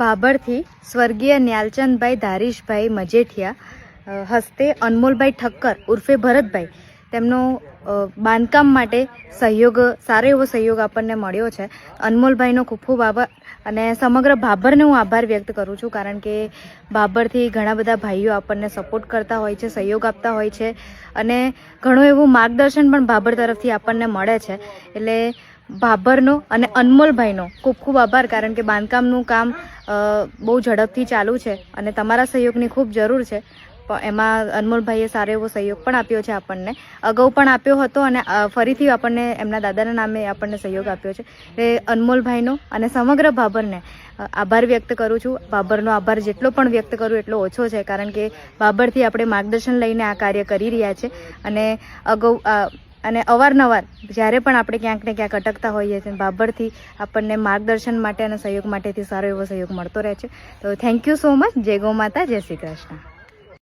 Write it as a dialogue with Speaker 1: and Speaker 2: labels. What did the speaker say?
Speaker 1: બાબરથી સ્વર્ગીય ન્યાલચંદભાઈ ધારીશભાઈ મજેઠિયા હસ્તે અનમોલભાઈ ઠક્કર ઉર્ફે ભરતભાઈ તેમનો બાંધકામ માટે સારો એવો સહયોગ આપણને મળ્યો છે. અનમોલભાઈનો ખૂબ ખૂબ આભાર અને સમગ્ર બાબરને હું આભાર વ્યક્ત કરું છું, કારણ કે બાબરથી ઘણા બધા ભાઈઓ આપણને સપોર્ટ કરતા હોય છે, સહયોગ આપતા હોય છે અને ઘણું એવું માર્ગદર્શન પણ બાબર તરફથી આપણને મળે છે. એટલે બાબરનો અને અનમોલભાઈનો ખૂબ ખૂબ આભાર, કારણ કે બાંધકામનું કામ બહુ ઝડપથી ચાલુ છે અને તમારા સહયોગની ખૂબ જરૂર છે. એમાં અનમોલભાઈએ સારો એવો સહયોગ પણ આપ્યો છે, આપણને અગાઉ પણ આપ્યો હતો અને ફરીથી આપણને એમના દાદાના નામે આપણને સહયોગ આપ્યો છે. એટલે અનમોલભાઈનો અને સમગ્ર બાબરને આભાર વ્યક્ત કરું છું. બાબરનો આભાર જેટલો પણ વ્યક્ત કરું એટલો ઓછો છે, કારણ કે બાબરથી આપણે માર્ગદર્શન લઈને આ કાર્ય કરી રહ્યા છે અને અગાઉ અને અવારનવાર જ્યારે પણ આપણે ક્યાંક ને ક્યાંક અટકતા હોઈએ છીએ, બાબરથી આપણને માર્ગદર્શન માટે અને સહયોગ માટેથી સારો એવો સહયોગ મળતો રહે છે. તો થેન્ક યુ સો મચ. જય ગૌ માતા, જય શ્રી કૃષ્ણ.